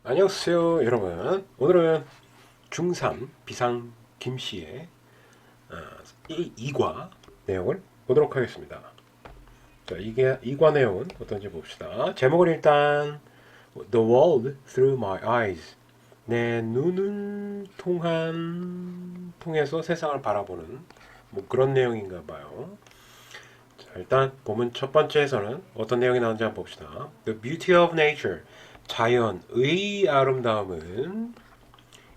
안녕하세요 여러분. 오늘은 중3 비상 김씨의 2과 내용을 보도록 하겠습니다. 자, 이게 2과 내용은 어떤지 봅시다. 제목은 일단 The World Through My Eyes, 내 눈을 통해서 세상을 바라보는 뭐 그런 내용인가 봐요. 자, 일단 본문 첫 번째에서는 어떤 내용이 나오는지 한번 봅시다. The beauty of nature, 자연의 아름다움은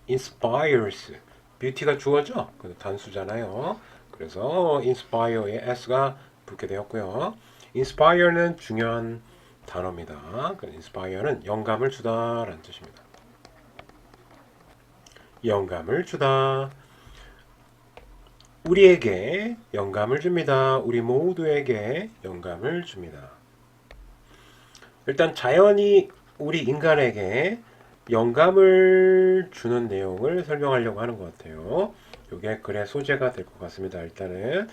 inspires, 뷰티가 주어죠? 단수잖아요. 그래서 inspire에 s가 붙게 되었고요. inspire는 중요한 단어입니다. inspire는 영감을 주다라는 뜻입니다. 영감을 주다. 우리에게 영감을 줍니다. 우리 모두에게 영감을 줍니다. 일단 자연이 우리 인간에게 영감을 주는 내용을 설명하려고 하는 것 같아요. 이게 글의 소재가 될 것 같습니다. 일단은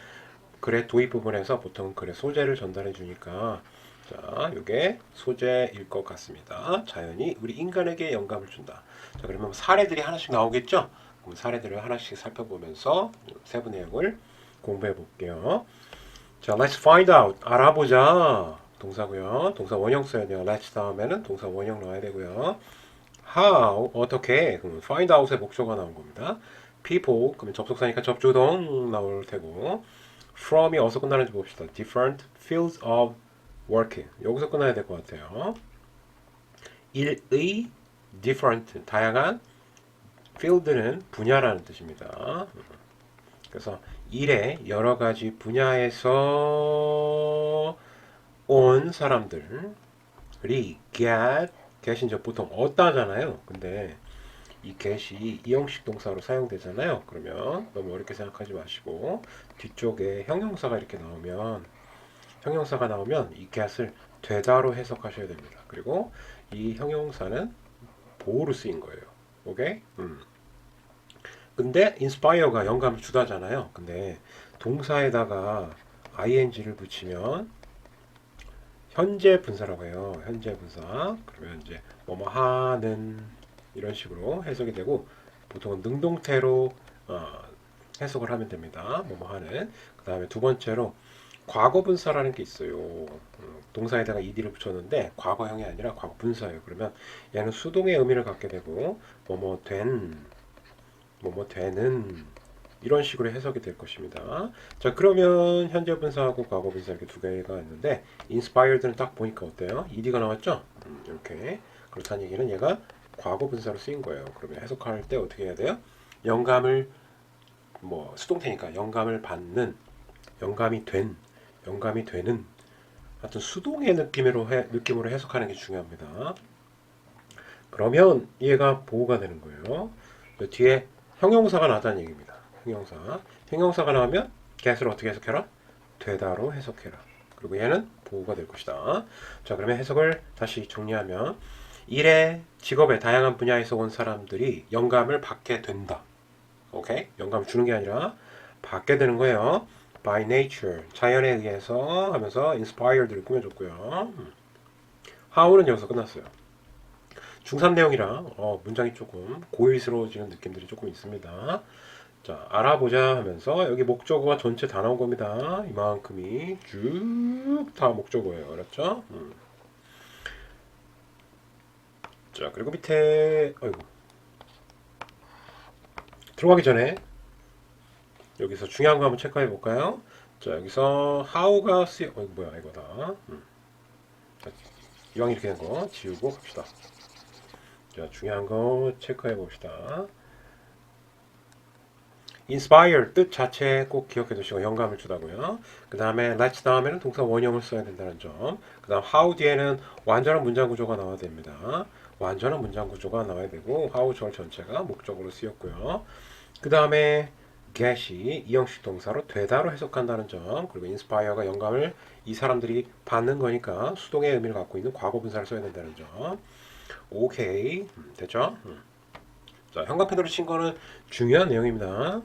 글의 도입 부분에서 보통 글의 소재를 전달해 주니까 자, 이게 소재일 것 같습니다. 자연이 우리 인간에게 영감을 준다. 자, 그러면 사례들이 하나씩 나오겠죠? 그럼 사례들을 하나씩 살펴보면서 세부 내용을 공부해 볼게요. 자, let's find out. 알아보자. 동사고요. 동사 원형 써야 돼요. let's 다음에는 동사 원형 넣어야 되고요. how, 어떻게. 그럼 find out의 목적어가 나온 겁니다. people, 그러면 접속사니까 접주동 나올 테고. from이 어디서 끝나는지 봅시다. different fields of work. 여기서 끝나야 될 것 같아요. 일의 different, 다양한 field는 분야라는 뜻입니다. 그래서 일의 여러 가지 분야에서 온 사람들이 get이 이제 보통 얻다잖아요. 근데 이 get이 이형식 동사로 사용되잖아요. 그러면 너무 어렵게 생각하지 마시고 뒤쪽에 형용사가 이렇게 나오면 이 get을 되다로 해석하셔야 됩니다. 그리고 이 형용사는 보호로 쓰인 거예요. 오케이? 근데 inspire가 영감을 주다잖아요. 근데 동사에다가 ing를 붙이면 현재 분사라고 해요. 현재 분사. 그러면 이제 뭐뭐 하는 이런 식으로 해석이 되고 보통은 능동태로 해석을 하면 됩니다. 뭐뭐 하는. 그 다음에 두 번째로 과거 분사라는 게 있어요. 동사에다가 ed를 붙였는데 과거형이 아니라 과거 분사예요. 그러면 얘는 수동의 의미를 갖게 되고 뭐뭐 된, 뭐뭐 되는 이런 식으로 해석이 될 것입니다. 자, 그러면 현재 분사하고 과거 분사 이렇게 두 개가 있는데 inspired는 딱 보니까 어때요? ed가 나왔죠? 이렇게. 그렇다는 얘기는 얘가 과거 분사로 쓰인 거예요. 그러면 해석할 때 어떻게 해야 돼요? 영감을 뭐 수동태니까 영감을 받는, 영감이 되는 하여튼 수동의 느낌으로 해석하는 게 중요합니다. 그러면 얘가 보호가 되는 거예요. 뒤에 형용사가 나왔다는 얘기입니다. 형용사가 나오면 get을 어떻게 해석해라? 되다로 해석해라. 그리고 얘는 보호가 될 것이다. 자, 그러면 해석을 다시 정리하면 일의, 직업의 다양한 분야에서 온 사람들이 영감을 받게 된다. 오케이? 영감을 주는 게 아니라 받게 되는 거예요. By nature, 자연에 의해서 하면서 inspired를 꾸며줬고요. how는 여기서 끝났어요. 중3 내용이라 문장이 조금 고의스러워지는 느낌들이 조금 있습니다. 자, 알아보자 하면서 여기 목적어가 전체 다 나온 겁니다. 이만큼이 쭉 다 목적어예요. 알았죠? 자, 그리고 밑에 들어가기 전에 여기서 중요한 거 한번 체크해 볼까요? 자, 여기서 how가 쓰여 뭐야 이거다. 자, 이왕 이렇게 된 거 지우고 갑시다. 자, 중요한 거 체크해 봅시다. inspire 뜻 자체 꼭 기억해 두시고 영감을 주다고요. 그 다음에 let's 다음에는 동사 원형을 써야 된다는 점. 그 다음 how 뒤에는 완전한 문장 구조가 나와야 됩니다. 완전한 문장 구조가 나와야 되고 how 절 전체가 목적으로 쓰였고요. 그 다음에 get이 이형식 동사로 되다로 해석한다는 점. 그리고 inspire가 영감을 이 사람들이 받는 거니까 수동의 의미를 갖고 있는 과거 분사를 써야 된다는 점. 오케이. 됐죠? 자, 형광펜으로 친 거는 중요한 내용입니다.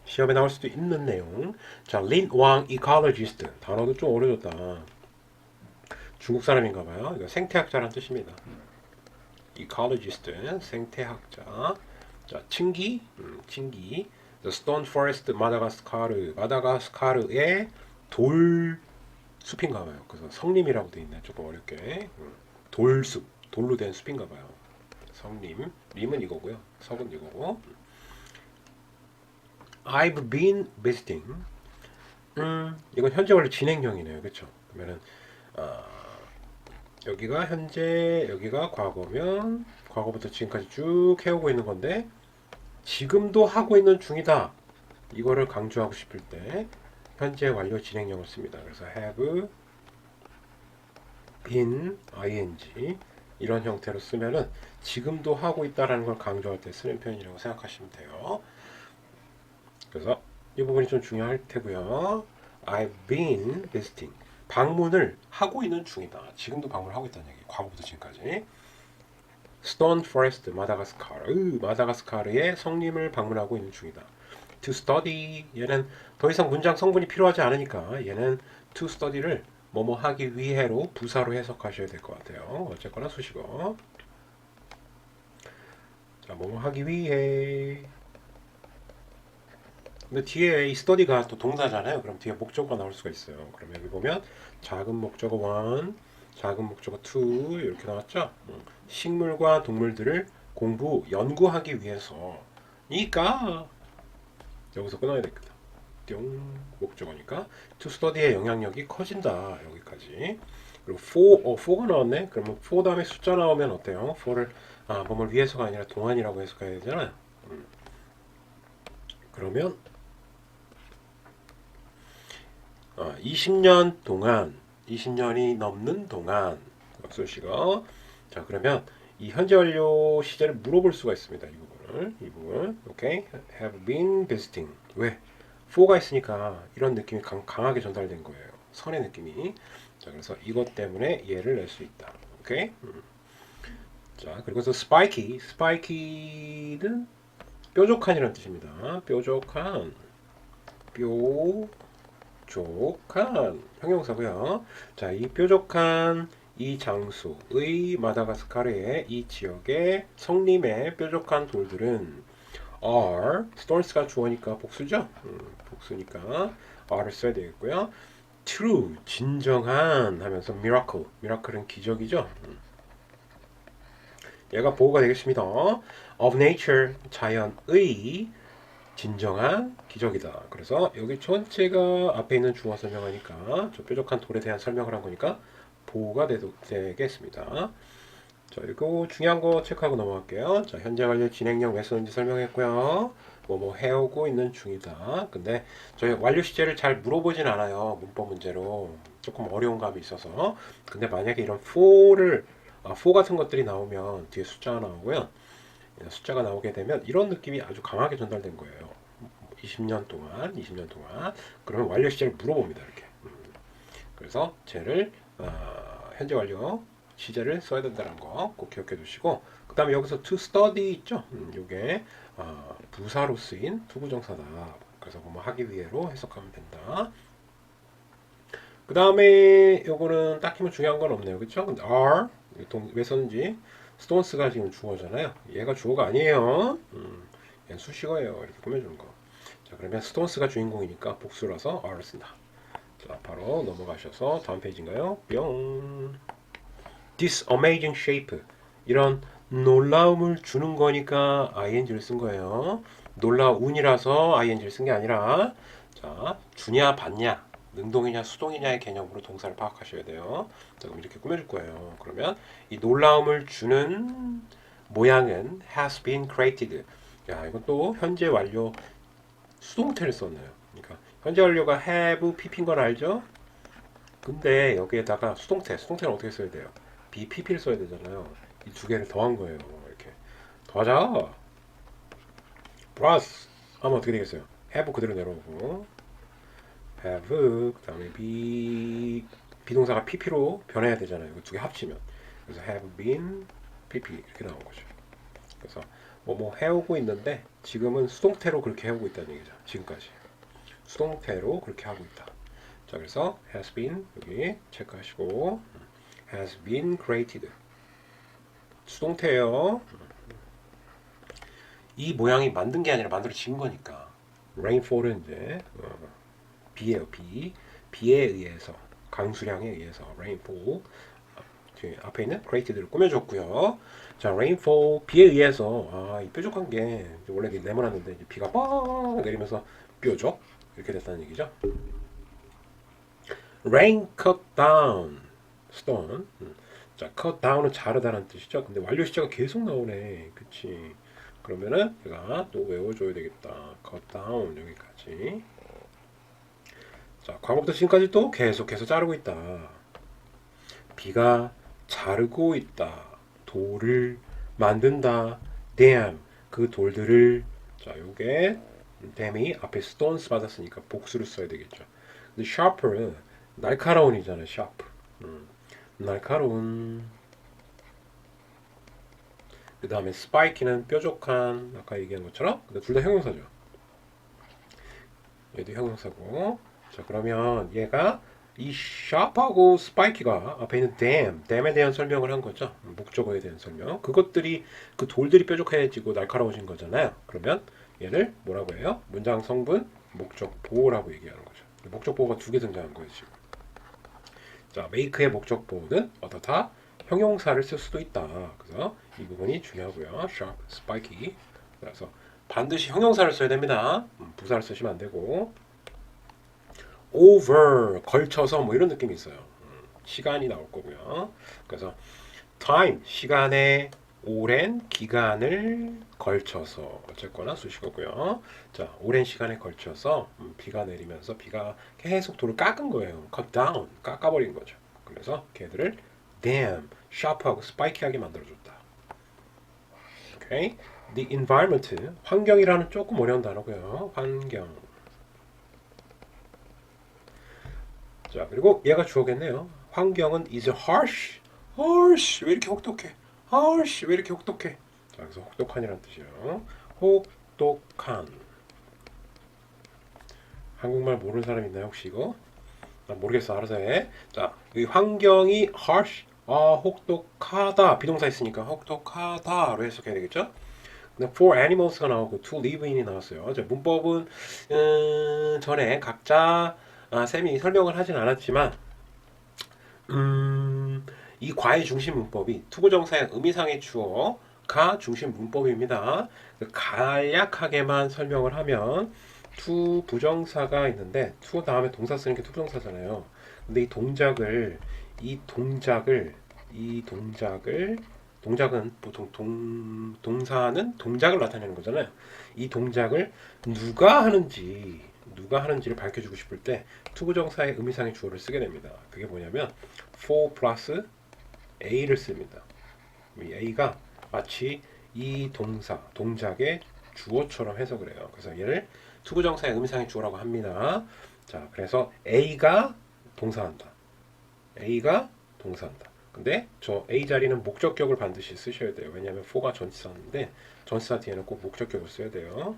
시험에 나올 수도 있는 내용. 자, 린왕 이콜로지스트. 단어도 좀 어려졌다. 중국 사람인가 봐요. 이거 생태학자라는 뜻입니다. ecologist, 생태학자. 자, 칭기. The Stone Forest, 마다가스카르의 돌 숲인가 봐요. 그래서 성림이라고 돼 있네. 조금 어렵게. 돌숲, 돌로 된 숲인가 봐요. 성림, 림은 이거고요. 석은 이거고. I've been visiting. 이건 현재 완료 진행형이네요. 그렇죠? 그러면은 여기가 현재, 여기가 과거면 과거부터 지금까지 쭉 해오고 있는 건데 지금도 하고 있는 중이다. 이거를 강조하고 싶을 때 현재 완료 진행형을 씁니다. 그래서 have been ing 이런 형태로 쓰면은 지금도 하고 있다라는 걸 강조할 때 쓰는 표현이라고 생각하시면 돼요. 그래서 이 부분이 좀 중요할 테고요. I've been visiting. 방문을 하고 있는 중이다. 지금도 방문을 하고 있다는 얘기. 과거부터 지금까지. Stone Forest, 마다가스카르의 성림을 방문하고 있는 중이다. To study. 얘는 더 이상 문장 성분이 필요하지 않으니까 얘는 to study를 뭐뭐 하기 위해로 부사로 해석하셔야 될 것 같아요. 어쨌거나 수식어. 자, 뭐뭐 하기 위해. 근데 뒤에 이 study가 또 동사잖아요. 그럼 뒤에 목적어가 나올 수가 있어요. 그럼 여기 보면 작은 목적어 1, 작은 목적어 2 이렇게 나왔죠. 식물과 동물들을 연구하기 위해서니까 여기서 끊어야 되겠다. 뿅, 목적어니까 to study의 영향력이 커진다. 여기까지. 그리고 for가 나왔네. 그러면 for 다음에 숫자 나오면 어때요? for를 뭐뭘 위해서가 아니라 동안이라고 해석해야 되잖아요. 그러면 20년 동안, 20년이 넘는 동안 수식어. 자, 그러면 이 현재 완료 시제를 물어볼 수가 있습니다. 이 부분. 오케이. have been visiting. 왜? for가 있으니까 이런 느낌이 강하게 전달된 거예요. 선의 느낌이. 자, 그래서 이것 때문에 얘를 낼 수 있다. 오케이. 자, 그리고 또 spike는 뾰족한이라는 뜻입니다. 뾰족한 형용사고요. 자, 이 뾰족한 이 장소의 마다가스카르의 이 지역의 성림의 뾰족한 돌들은 are, stones가 주어니까 복수죠. 복수니까 are를 써야 되겠고요. true, 진정한 하면서 miracle은 기적이죠. 얘가 보호가 되겠습니다. of nature, 자연의 진정한 기적이다. 그래서 여기 전체가 앞에 있는 주어 설명하니까 저 뾰족한 돌에 대한 설명을 한 거니까 보호가 되겠습니다. 자, 이거 중요한 거 체크하고 넘어갈게요. 자, 현재 완료 진행형 왜 쓰는지 설명했고요. 뭐 해오고 있는 중이다. 근데 저희 완료 시제를 잘 물어보진 않아요. 문법 문제로 조금 어려운 감이 있어서. 근데 만약에 이런 for 같은 것들이 나오면 뒤에 숫자가 나오고요. 숫자가 나오게 되면 이런 느낌이 아주 강하게 전달된 거예요. 20년 동안. 그러면 완료 시제를 물어봅니다. 이렇게. 그래서 쟤를 현재 완료 시제를 써야 된다는 거 꼭 기억해 두시고, 그 다음에 여기서 to study 있죠. 요게 부사로 쓰인 투부정사다. 그래서 뭐 하기 위해로 해석하면 된다. 그 다음에 요거는 딱히 뭐 중요한 건 없네요. 그쵸? 근데 are 왜 썼는지. stones가 지금 주어잖아요. 얘가 주어가 아니에요. 얘는 수식어예요. 이렇게 꾸며주는 거. 자, 그러면 stones가 주인공이니까 복수라서 are를 쓴다. 자, 바로 넘어가셔서 다음 페이지인가요? 뿅. This amazing shape. 이런 놀라움을 주는 거니까 ing를 쓴 거예요. 놀라운이라서 ing를 쓴 게 아니라, 자, 주냐 받냐, 능동이냐 수동이냐의 개념으로 동사를 파악하셔야 돼요. 자, 그럼 이렇게 꾸며줄 거예요. 그러면 이 놀라움을 주는 모양은 has been created. 야, 이건 또 현재 완료 수동태를 썼네요. 그러니까 현재 완료가 have pp인 건 알죠? 근데 여기에다가 수동태는 어떻게 써야 돼요? BPP를 써야 되잖아요. 이 두 개를 더한 거예요. 이렇게 더하자. 플러스 하면 어떻게 되겠어요? have 그대로 내려오고 have 그 다음에 비동사가 PP로 변해야 되잖아요. 이거 두 개 합치면. 그래서 have been PP 이렇게 나온 거죠. 그래서 뭐 해오고 있는데 지금은 수동태로 그렇게 해오고 있다는 얘기죠. 지금까지 수동태로 그렇게 하고 있다. 자, 그래서 has been 여기 체크하시고 has been created. 수동태예요. 이 모양이 만든 게 아니라 만들어진 거니까. rainfall은 이제 비예요. 비에 의해서 강수량에 의해서 rainfall. 앞에 있는 create들을 꾸며줬고요. 자, rainfall 비에 의해서 이 뾰족한 게 원래 네모났는데 이제 비가 뻥 내리면서 뾰족 이렇게 됐다는 얘기죠. rain cut down stone. 자, cut down은 자르다라는 뜻이죠. 근데 완료 시제가 계속 나오네. 그치? 그러면은 제가 또 외워줘야 되겠다. cut down 여기까지. 자, 과거부터 지금까지 또 계속해서 자르고 있다. 비가 자르고 있다. 돌을 만든다. dam 그 돌들을 자, 요게 dam이 앞에 stones 받았으니까 복수를 써야 되겠죠. 근데 sharp은 날카로운이잖아요. sharp. 날카로운. 그 다음에 spike는 뾰족한. 아까 얘기한 것처럼 둘 다 형용사죠. 얘도 형용사고. 자, 그러면 얘가 이 sharp하고 spiky가 앞에 있는 dam에 대한 설명을 한 거죠. 목적어에 대한 설명. 그것들이 그 돌들이 뾰족해지고 날카로워진 거잖아요. 그러면 얘를 뭐라고 해요? 문장 성분 목적보호라고 얘기하는 거죠. 목적보호가 두 개 등장한 거예요 지금. 자, make의 목적보호는 어떻다? 형용사를 쓸 수도 있다. 그래서 이 부분이 중요하고요. sharp, spiky. 그래서 반드시 형용사를 써야 됩니다. 부사를 쓰시면 안 되고. over 걸쳐서 뭐 이런 느낌이 있어요. 시간이 나올 거고요. 그래서 time 시간의 오랜 기간을 걸쳐서 어쨌거나 수식어고요. 자, 오랜 시간에 걸쳐서 비가 내리면서 비가 계속 돌을 깎은 거예요. cut down 깎아버린 거죠. 그래서 걔들을 damn sharp하고 spiky하게 만들어줬다. 오케이. The environment 환경이라는 조금 어려운 단어고요. 환경. 자, 그리고 얘가 주어겠네요. 환경은 is harsh. harsh 왜 이렇게 혹독해? harsh 왜 이렇게 혹독해? 자, 그래서 혹독한이라는 뜻이에요. 혹독한. 한국말 모르는 사람 있나요 혹시 이거? 난 모르겠어. 알아서 해. 자, 이 환경이 harsh. 혹독하다. 비동사 있으니까 혹독하다로 해석해야 되겠죠? 근데 for animals가 나오고 to live in이 나왔어요. 자, 문법은 전에 각자 쌤이 설명을 하진 않았지만 이 과의 중심 문법이 투부정사의 의미상의 주어가 중심 문법입니다. 간략하게만 설명을 하면 투 부정사가 있는데 투 다음에 동사 쓰는 게 투부정사잖아요. 근데 동작은 보통 동사는 동작을 나타내는 거잖아요. 이 동작을 누가 하는지를 밝혀주고 싶을 때 투부정사의 의미상의 주어를 쓰게 됩니다. 그게 뭐냐면 for 플러스 a를 씁니다. 이 a가 마치 이 동작의 주어처럼 해석을 해요. 그래서 얘를 투부정사의 의미상의 주어라고 합니다. 자, 그래서 a가 동사한다. 근데 저 A 자리는 목적격을 반드시 쓰셔야 돼요. 왜냐하면 for가 전치사인데 전치사 뒤에는 꼭 목적격을 써야 돼요.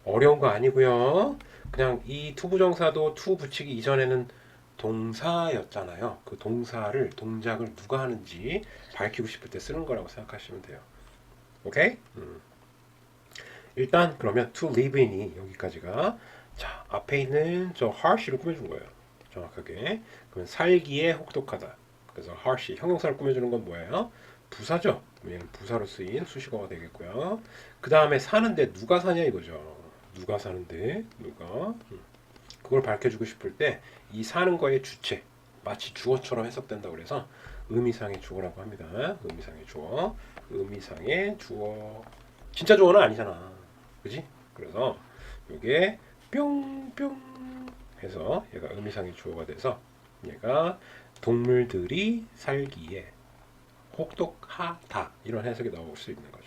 어려운 거 아니고요. 그냥 이 투부정사도 to 붙이기 이전에는 동사였잖아요. 그 동작을 누가 하는지 밝히고 싶을 때 쓰는 거라고 생각하시면 돼요. 오케이? 일단 그러면 to live in이 여기까지가 자, 앞에 있는 저 harsh를 꾸며준 거예요. 정확하게. 그러면 살기에 혹독하다. 그래서 harsh 형용사를 꾸며주는 건 뭐예요? 부사죠. 얘는 부사로 쓰인 수식어가 되겠고요. 그 다음에 사는데 누가 사냐 이거죠. 누가 사는데 그걸 밝혀주고 싶을 때 이 사는 거의 주체 마치 주어처럼 해석된다고 그래서 의미상의 주어라고 합니다. 의미상의 주어 진짜 주어는 아니잖아. 그지? 그래서 이게 뿅뿅 해서 얘가 의미상의 주어가 돼서 얘가 동물들이 살기에 혹독하다 이런 해석이 나올 수 있는 거죠.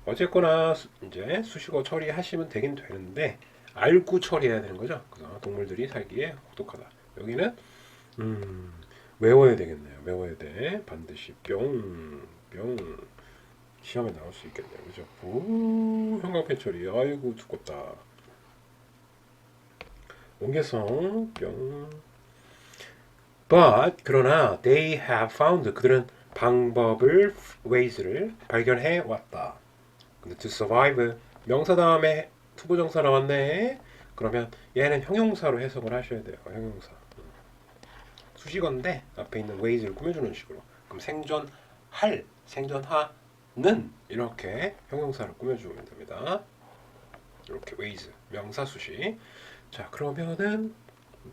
어쨌거나 이제 수식어 처리하시면 되긴 되는데 알고 처리해야 되는 거죠. 그래서 동물들이 살기에 혹독하다. 여기는 외워야 되겠네요. 외워야 돼. 반드시 뿅 시험에 나올 수 있겠네요. 그죠? 형광펜 처리. 아이고 두껍다. 옹개성 뿅. But 그러나 they have found 그들은 방법을 ways를 발견해 왔다. 근데 to survive 명사 다음에 투부정사 나왔네. 그러면 얘는 형용사로 해석을 하셔야 돼요. 형용사. 수식어인데 앞에 있는 ways를 꾸며주는 식으로. 그럼 생존할, 생존하는 이렇게 형용사를 꾸며주면 됩니다. 이렇게 ways 명사 수식. 자 그러면은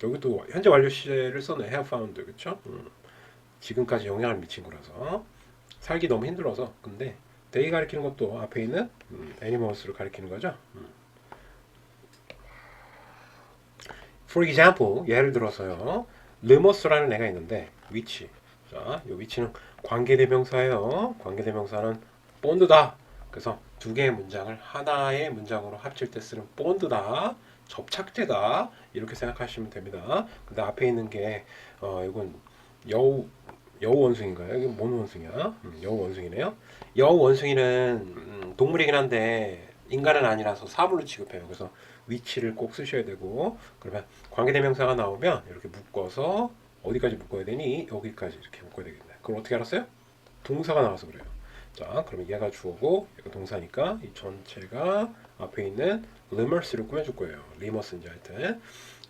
여기도 현재 완료 시제를 썼네. have found 그렇죠? 지금까지 영향을 미친 거라서 살기 너무 힘들어서. 근데 they 가리키는 것도 앞에 있는 animals를 가리키는 거죠. For example 예를 들어서요. 르머스라는 애가 있는데 위치. 자, 이 위치는 관계대명사예요. 관계대명사는 본드다. 그래서 두 개의 문장을 하나의 문장으로 합칠 때 쓰는 본드다. 접착제다. 이렇게 생각하시면 됩니다. 근데 앞에 있는 게 이건 여우 원숭인가요? 이게 뭔 원숭이야? 여우 원숭이네요. 여우 원숭이는 동물이긴 한데 인간은 아니라서 사물로 취급해요. 그래서 위치를 꼭 쓰셔야 되고 그러면 관계대명사가 나오면 이렇게 묶어서 어디까지 묶어야 되니? 여기까지 이렇게 묶어야 되겠네. 그럼 어떻게 알았어요? 동사가 나와서 그래요. 자, 그러면 얘가 주어고 얘가 동사니까 이 전체가 앞에 있는 limers를 꾸며줄 거예요. limers인지 하여튼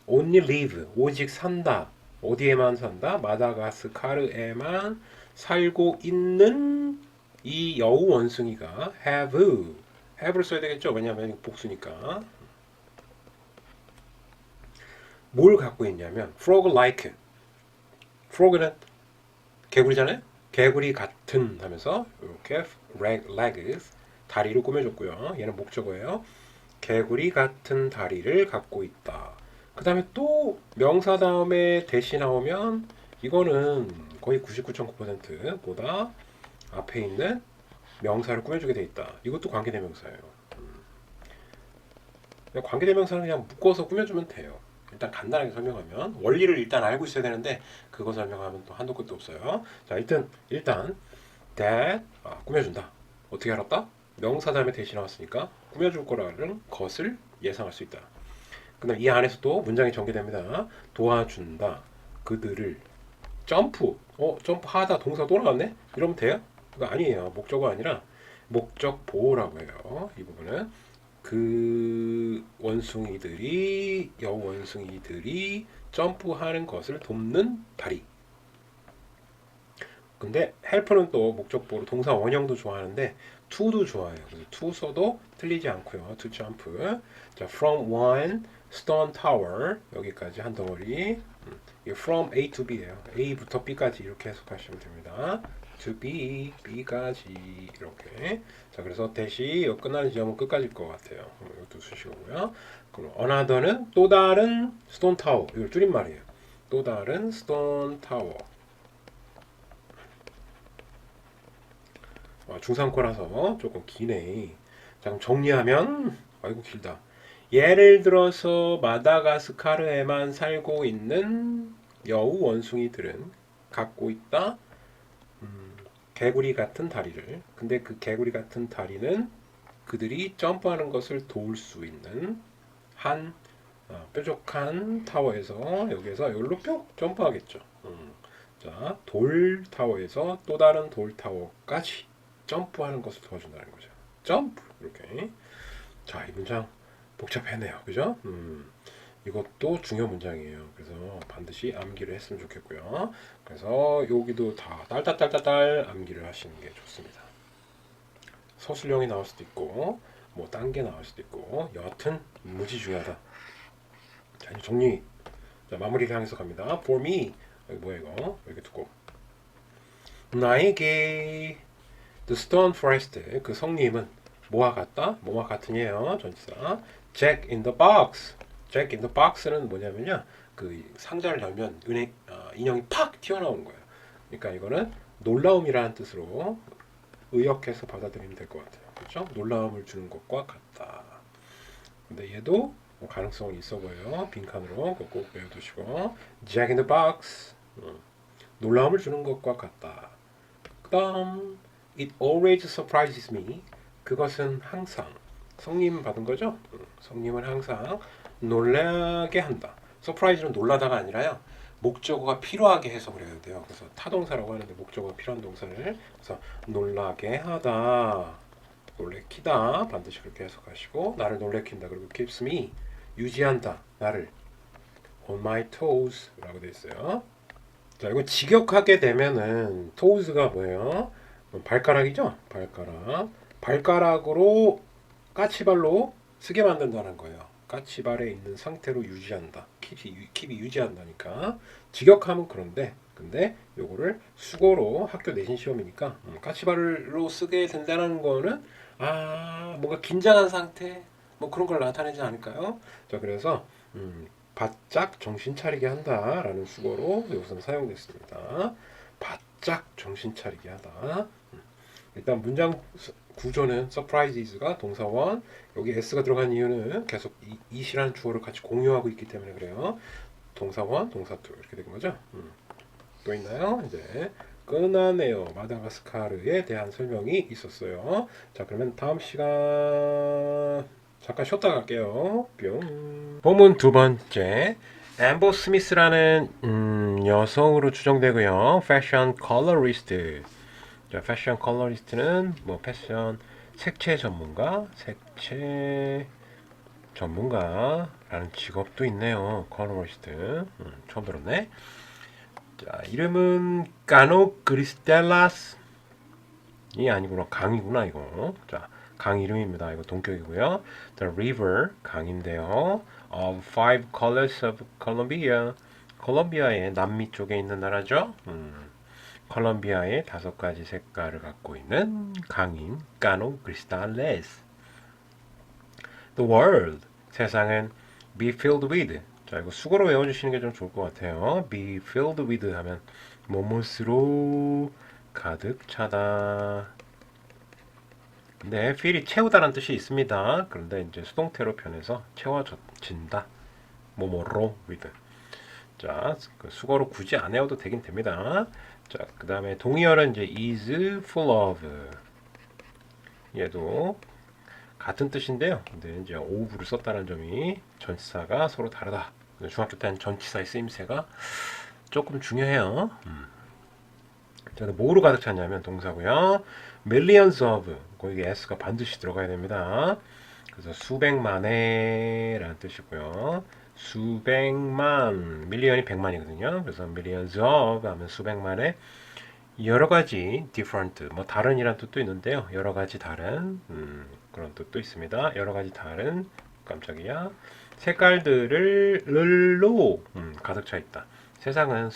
only live 오직 산다. 어디에만 산다? 마다가스카르에만 살고 있는 이 여우 원숭이가 have를 써야 되겠죠? 왜냐하면 복수니까. 뭘 갖고 있냐면 frog-like. frog는 개구리잖아요. 개구리 같은 하면서 이렇게 legs 다리를 꾸며줬고요. 얘는 목적어예요. 개구리 같은 다리를 갖고 있다. 그 다음에 또 명사 다음에 대시 나오면 이거는 거의 99.9%보다 앞에 있는 명사를 꾸며주게 돼 있다. 이것도 관계대명사예요. 관계대명사는 그냥 묶어서 꾸며주면 돼요. 일단 간단하게 설명하면 원리를 일단 알고 있어야 되는데 그거 설명하면 또 한도 끝도 없어요. 자 일단 that 꾸며준다. 어떻게 알았다? 명사 다음에 대시 나왔으니까 꾸며줄 거라는 것을 예상할 수 있다. 그다음 이 안에서 또 문장이 전개됩니다. 도와준다. 그들을 점프하다 동사 또 나왔네? 이러면 돼요? 그거 아니에요. 목적어 아니라 목적 보호라고 해요. 이 부분은 그 여우 원숭이들이 점프하는 것을 돕는 다리. 근데 help는 또 목적 보호로 동사 원형도 좋아하는데 to도 좋아해요. 그래서 to 써도 틀리지 않고요. to jump. 자, from one stone tower 여기까지 한 덩어리. from A to B예요. A부터 B까지 이렇게 해석하시면 됩니다. to B, B까지 이렇게. 자, 그래서 대시 끝나는 지점은 끝까지일 것 같아요. 이것도 수식어고요. 그럼 another는 또 다른 stone tower. 이걸 줄임말이에요. 또 다른 stone tower. 중상코라서 조금 기네. 자, 그럼 정리하면 아이고 길다. 예를 들어서 마다가스카르에만 살고 있는 여우 원숭이들은 갖고 있다. 개구리 같은 다리를. 근데 그 개구리 같은 다리는 그들이 점프하는 것을 도울 수 있는 한 뾰족한 타워에서 여기에서 여기로 뿅 점프하겠죠. 자, 돌 타워에서 또 다른 돌 타워까지 점프하는 것을 도와준다는 거죠. 점프 이렇게. 자, 이 문장 복잡했네요, 그죠? 이것도 중요 문장이에요. 그래서 반드시 암기를 했으면 좋겠고요. 그래서 여기도 다 딸딸딸딸 암기를 하시는 게 좋습니다. 서술형이 나올 수도 있고, 뭐 딴 게 나올 수도 있고, 여하튼 무지 중요하다. 자, 이제 정리. 자, 마무리를 향해서 갑니다. For me. 여기 뭐야 이거? 여기 두고. 나에게 The stone forest. 그 성님은 뭐와 같다? 뭐와 같으니에요. 전치사. Jack in the box. Jack in the box는 뭐냐면요. 그 상자를 열면 인형이 팍 튀어나오는 거예요. 그러니까 이거는 놀라움이라는 뜻으로 의역해서 받아들이면 될 것 같아요. 그렇죠? 놀라움을 주는 것과 같다. 근데 얘도 뭐 가능성은 있어 보여요. 빈칸으로 꼭 외워두시고 Jack in the box. 놀라움을 주는 것과 같다. 그 다음 It always surprises me. 그것은 항상 성님 받은 거죠? 성님은 항상 놀라게 한다. surprise는 놀라다가 아니라요. 목적어가 필요하게 해석을 해야 돼요. 그래서 타동사라고 하는데 목적어가 필요한 동사를 그래서 놀라게 하다, 놀래키다 반드시 그렇게 해석하시고 나를 놀래킨다 그리고 keeps me 유지한다 나를 on my toes라고 돼 있어요. 자, 이거 직역하게 되면은 toes가 뭐예요? 발가락이죠? 발가락. 발가락으로 까치발로 쓰게 만든다는 거예요. 까치발에 있는 상태로 유지한다. 킵이 유지한다니까. 직역하면 그런데 근데 요거를 수거로 학교 내신 시험이니까 까치발로 쓰게 된다는 거는 뭔가 긴장한 상태 뭐 그런 걸 나타내지 않을까요? 자, 그래서 바짝 정신 차리게 한다라는 수거로 여기서 사용됐습니다. 바짝 정신 차리게 하다. 일단 문장 구조는 surprises가 동사원, 여기 s가 들어간 이유는 계속 it이라는 주어를 같이 공유하고 있기 때문에 그래요. 동사원, 동사2 이렇게 된 거죠. 또 있나요? 이제 끝나네요. 마다가스카르에 대한 설명이 있었어요. 자, 그러면 다음 시간 잠깐 쉬었다 갈게요. 뿅. 본문 두 번째. 앰버 스미스라는 여성으로 추정되고요. 패션 컬러리스트. 자, 패션 컬러리스트는 뭐 패션 색채 전문가라는 직업도 있네요. 컬러리스트. 처음 들었네. 자, 이름은 까노 그리스텔라스이 아니구나. 강이구나 이거. 자, 강 이름입니다. 이거 동격이고요. The river 강인데요. Of five colors of Colombia. 콜롬비아의 남미 쪽에 있는 나라죠. 콜롬비아의 5가지 색깔을 갖고 있는 강인 까노 크리스탈레스. The world 세상은 be filled with. 자, 이거 수거로 외워주시는 게 좀 좋을 것 같아요. be filled with 하면 무엇으로 가득 차다. 네, fill이 채우다라는 뜻이 있습니다. 그런데 이제 수동태로 변해서 채워진다. 뭐뭐로 with. 자, 그 수거로 굳이 안 외워도 되긴 됩니다. 자, 그 다음에 동의어는 이제 is full of. 얘도 같은 뜻인데요. 근데 이제 of를 썼다는 점이 전치사가 서로 다르다. 중학교 때는 전치사의 쓰임새가 조금 중요해요. 자, 뭐로 가득 찼냐면 동사고요. millions of 거기 s가 반드시 들어가야 됩니다. 그래서 수백만의 라는 뜻이고요. 수백만, 밀리언이 100만이거든요. 그래서 millions of 하면 수백만의 여러 가지 different, 뭐 다른이란 뜻도 있는데요. 여러 가지 다른 그런 뜻도 있습니다. 여러 가지 다른 깜짝이야. 색깔들로 가득 차 있다. 세상은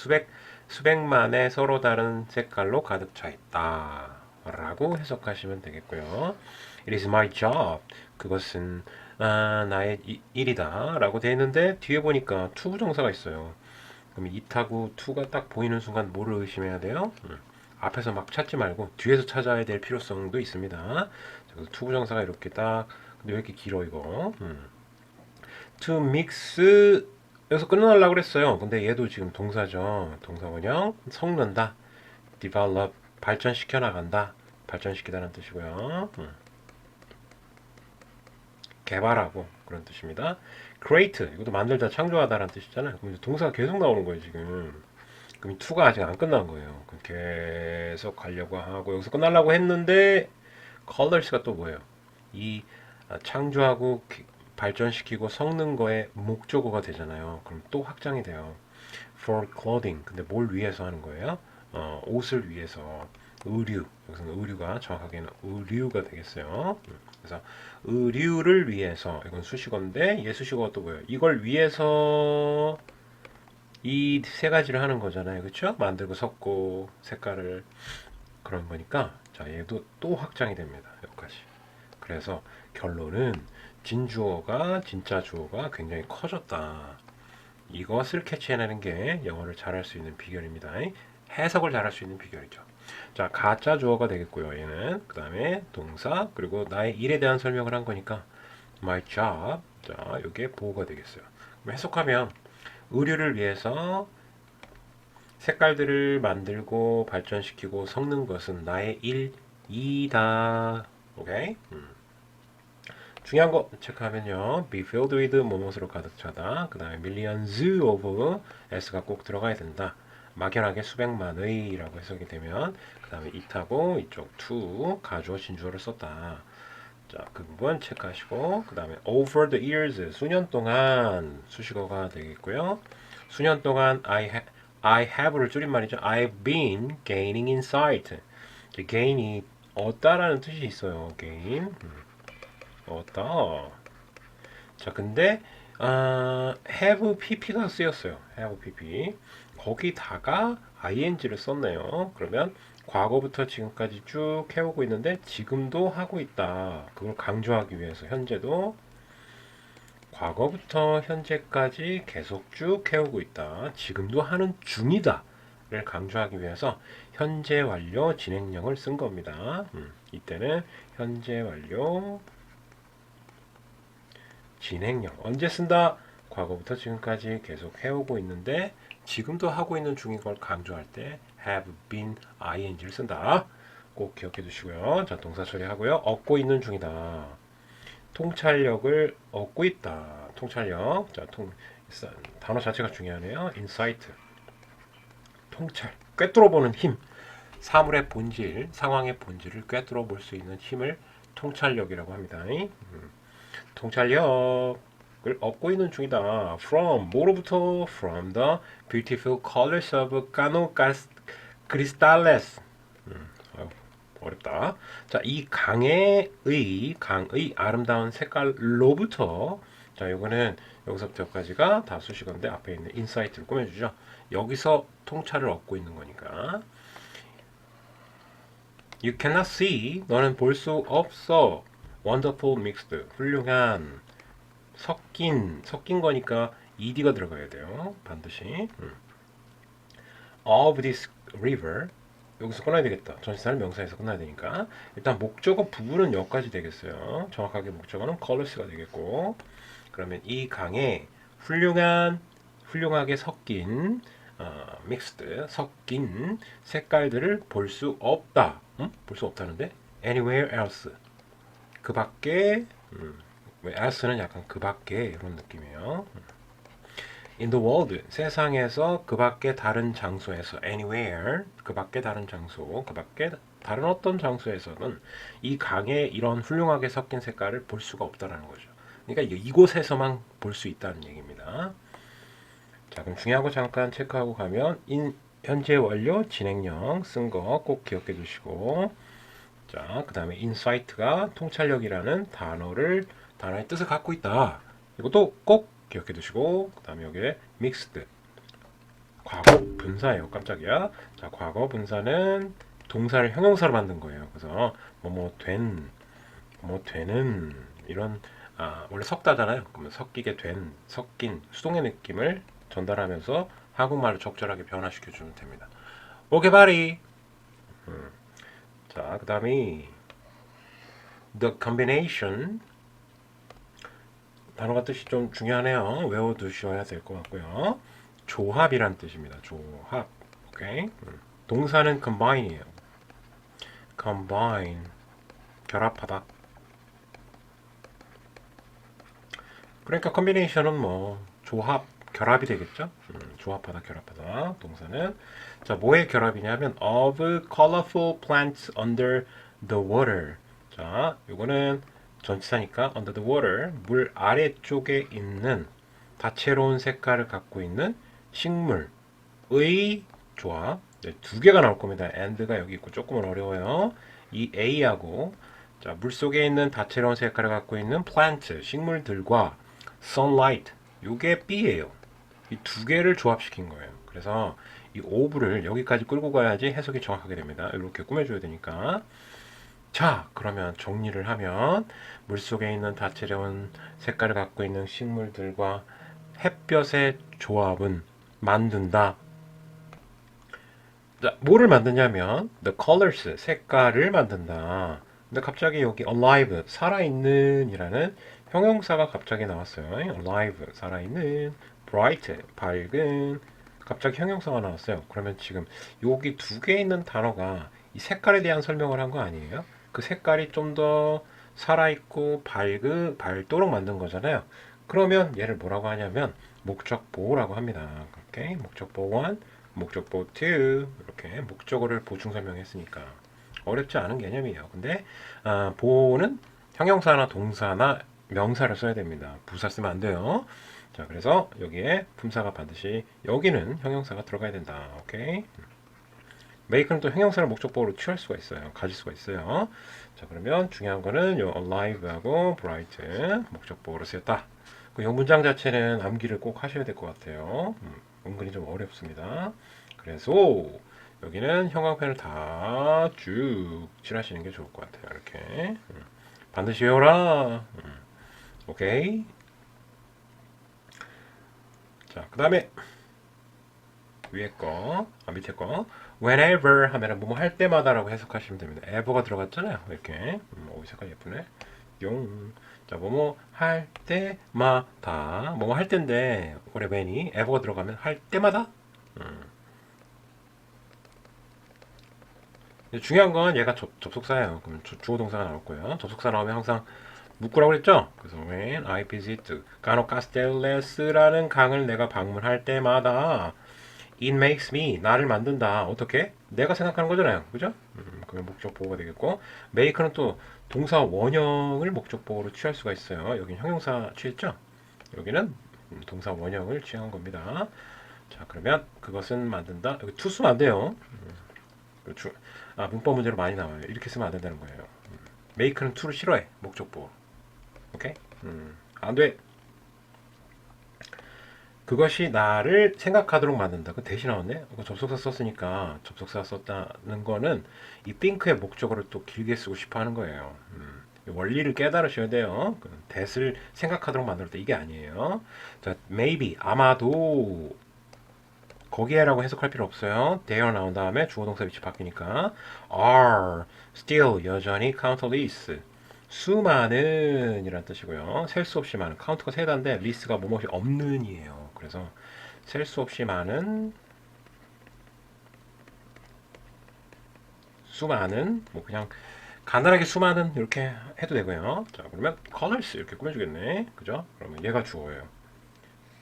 수백만의 서로 다른 색깔로 가득 차 있다. 라고 해석하시면 되겠고요. It is my job. 그것은 나의 일이다. 라고 되어 있는데 뒤에 보니까 to 부정사가 있어요. 그럼 it하고 to가 딱 보이는 순간 뭐를 의심해야 돼요? 앞에서 막 찾지 말고 뒤에서 찾아야 될 필요성도 있습니다. 그래서 to 부정사가 이렇게 딱 근데 왜 이렇게 길어 이거? to mix 여기서 끝내려고 그랬어요. 근데 얘도 지금 동사죠. 동사원형 섞는다. develop 발전시켜 나간다. 발전시키다는 뜻이고요. 개발하고 그런 뜻입니다. create 이것도 만들다 창조하다라는 뜻이잖아요. 그럼 동사가 계속 나오는 거예요 지금. 그럼 이 to가 아직 안 끝난 거예요. 그럼 계속 가려고 하고 여기서 끝나려고 했는데 colors가 또 뭐예요? 이 창조하고 발전시키고 섞는 거에 목적어가 되잖아요. 그럼 또 확장이 돼요. for clothing 근데 뭘 위해서 하는 거예요? 옷을 위해서. 의류 여기서는 의류가 정확하게는 의류가 되겠어요. 그래서 의류를 위해서 이건 수식어인데 얘 수식어가 또 뭐예요? 이걸 위해서 이 세 가지를 하는 거잖아요. 그렇죠? 만들고 섞고 색깔을 그런 거니까 자 얘도 또 확장이 됩니다. 여기까지. 그래서 결론은 진주어가 진짜 주어가 굉장히 커졌다. 이것을 캐치해내는 게 영어를 잘할 수 있는 비결입니다. 해석을 잘할 수 있는 비결이죠. 자, 가짜 주어가 되겠고요. 얘는 그 다음에 동사 그리고 나의 일에 대한 설명을 한 거니까 my job. 자, 이게 보호가 되겠어요. 그럼 해석하면 의류를 위해서 색깔들을 만들고 발전시키고 섞는 것은 나의 일이다. 오케이? 중요한 거 체크하면요. be filled with 뭐뭇으로 가득 차다. 그 다음에 millions of s가 꼭 들어가야 된다. 막연하게 수백만의라고 해석이 되면 그 다음에 it하고 이쪽 to 가주어 진주어를 썼다. 자, 그 부분 체크하시고 그 다음에 over the years 수년 동안 수식어가 되겠고요. 수년 동안 I have를 줄임말이죠. I've been gaining insight. gain이 얻다라는 뜻이 있어요. gain. 얻다. 자, 근데 have pp가 쓰였어요. have pp. 거기다가 ing를 썼네요. 그러면 과거부터 지금까지 쭉 해오고 있는데 지금도 하고 있다. 그걸 강조하기 위해서 현재도 과거부터 현재까지 계속 쭉 해오고 있다. 지금도 하는 중이다. 를 강조하기 위해서 현재 완료 진행형을 쓴 겁니다. 이때는 현재 완료 진행형 언제 쓴다? 과거부터 지금까지 계속 해오고 있는데 지금도 하고 있는 중인 걸 강조할 때 have been ing를 쓴다. 꼭 기억해 두시고요. 자, 동사 처리하고요. 얻고 있는 중이다. 통찰력을 얻고 있다. 통찰력. 자, 단어 자체가 중요하네요. insight. 통찰. 꿰뚫어 보는 힘. 사물의 본질, 상황의 본질을 꿰뚫어 볼 수 있는 힘을 통찰력이라고 합니다. 통찰력을 얻고 있는 중이다. From 뭐로부터? From the beautiful colors of Cano Cristales. 어렵다. 자, 이 강의 아름다운 색깔로부터. 자, 요거는 여기서부터 여기까지가 다 수식어인데 앞에 있는 인사이트를 꾸며주죠. 여기서 통찰을 얻고 있는 거니까. You cannot see. 너는 볼 수 없어. Wonderful mixed. 훌륭한 섞인 거니까 ed가 들어가야 돼요. 반드시. Of this river. 여기서 끝나야 되겠다. 전치사는 명사에서 끝나야 되니까. 일단 목적어 부분은 여기까지 되겠어요. 정확하게 목적어는 colors가 되겠고. 그러면 이 강에 훌륭하게 섞인 mixed 섞인 색깔들을 볼 수 없다. 볼 수 없다는데 anywhere else. 그 밖에 else는 약간 그 밖에 이런 느낌이에요. In the world 세상에서 그 밖에 다른 장소에서 anywhere 그 밖에 다른 장소 그 밖에 다른 어떤 장소에서는 이 강에 이런 훌륭하게 섞인 색깔을 볼 수가 없다라는 거죠. 그러니까 이곳에서만 볼 수 있다는 얘기입니다. 자, 그럼 중요한 거 잠깐 체크하고 가면 현재 완료 진행형 쓴 거 꼭 기억해 두시고, 자, 그 다음에 insight가 통찰력이라는 단어의 뜻을 갖고 있다. 이것도 꼭 기억해 두시고, 그 다음에 여기에 mixed 과거 분사예요. 깜짝이야. 자, 과거 분사는 동사를 형용사로 만든 거예요. 그래서 뭐 되는 이런 원래 섞다잖아요. 그러면 섞인 수동의 느낌을 전달하면서 한국말로 적절하게 변화시켜 주면 됩니다. 오케이 바리. 자, 그 다음에 the combination 단어가 뜻이 좀 중요하네요. 외워두셔야 될 것 같고요. 조합이란 뜻입니다. 조합. 오케이. 동사는 combine이에요. combine 결합하다. 그러니까 combination은 뭐 조합, 결합이 되겠죠. 조합하다, 결합하다. 동사는 자, 뭐의 결합이냐면 of colorful plants under the water. 자, 요거는 전치사니까 under the water 물 아래쪽에 있는 다채로운 색깔을 갖고 있는 식물의 조합. 네, 두 개가 나올 겁니다. and가 여기 있고 조금은 어려워요. 이 a하고 자, 물 속에 있는 다채로운 색깔을 갖고 있는 plant 식물들과 sunlight 요게 b예요. 이 두 개를 조합시킨 거예요. 그래서 이 of를 여기까지 끌고 가야지 해석이 정확하게 됩니다. 이렇게 꾸며줘야 되니까. 자, 그러면 정리를 하면 물속에 있는 다채로운 색깔을 갖고 있는 식물들과 햇볕의 조합은 만든다. 자, 뭐를 만드냐면 the colors, 색깔을 만든다. 근데 갑자기 여기 alive, 살아있는 이라는 형용사가 갑자기 나왔어요. alive, 살아있는, bright, 밝은, 갑자기 형용사가 나왔어요. 그러면 지금 여기 두 개 있는 단어가 이 색깔에 대한 설명을 한 거 아니에요? 그 색깔이 좀 더 살아있고 밝도록 만든 거잖아요. 그러면 얘를 뭐라고 하냐면 목적보호라고 합니다. 오케이? 목적보호 1, 목적보호 2 이렇게 목적어를 보충 설명했으니까 어렵지 않은 개념이에요. 근데 보호는 형용사나 동사나 명사를 써야 됩니다. 부사 쓰면 안 돼요. 자, 그래서 여기에 품사가 반드시 여기는 형용사가 들어가야 된다. 오케이? make는 또 형용사를 목적보호로 취할 수가 있어요. 가질 수가 있어요. 자, 그러면 중요한 거는 요 alive하고 bright 목적보호로 쓰였다. 이 문장 자체는 암기를 꼭 하셔야 될 것 같아요. 은근히 좀 어렵습니다. 그래서 여기는 형광펜을 다 쭉 칠하시는 게 좋을 것 같아요. 이렇게 반드시 외워라. 오케이. 자, 그 다음에 위에 거, 밑에 거. whenever 하면은 뭐뭐 할 때마다라고 해석하시면 됩니다. ever가 들어갔잖아요. 이렇게. 오, 색깔 예쁘네. 용. 자, 뭐뭐 할 때마다. 뭐뭐 할 때인데, 올해 when이 ever가 들어가면 할 때마다. 중요한 건 얘가 접속사예요. 그럼 주어 동사가 나올 거예요. 접속사 나오면 항상 묶으라고 그랬죠? 그래서 when I visit 까노 카스텔레스라는 강을 내가 방문할 때마다 it makes me 나를 만든다. 어떻게? 내가 생각하는 거잖아요. 그죠? 그게 목적 보호가 되겠고 make는 또 동사 원형을 목적 보호로 취할 수가 있어요. 여긴 형용사 취했죠? 여기는 동사 원형을 취한 겁니다. 자, 그러면 그것은 만든다. 여기 to 쓰면 안 돼요. 문법 문제로 많이 나와요. 이렇게 쓰면 안 된다는 거예요. make는 to를 싫어해. 목적 보호. 오케이? 안 돼. 그것이 나를 생각하도록 만든다. 그 대신 나왔네. 접속사 썼으니까 접속사 썼다는 거는 이 think의 목적어를 또 길게 쓰고 싶어 하는 거예요. 원리를 깨달으셔야 돼요. that을 생각하도록 만들었다. 이게 아니에요. 자, maybe 아마도 거기에라고 해석할 필요 없어요. there 나온 다음에 주어 동사 위치 바뀌니까 are still 여전히 countless 수많은 이란 뜻이고요. 셀 수 없이 많은 카운트가 세 단데 리스가 뭐뭐이 없는 이에요. 그래서 셀 수 없이 많은 수많은 뭐 그냥 간단하게 수많은 이렇게 해도 되고요. 자, 그러면 colors 이렇게 꾸며주겠네. 그죠? 그러면 얘가 주어예요.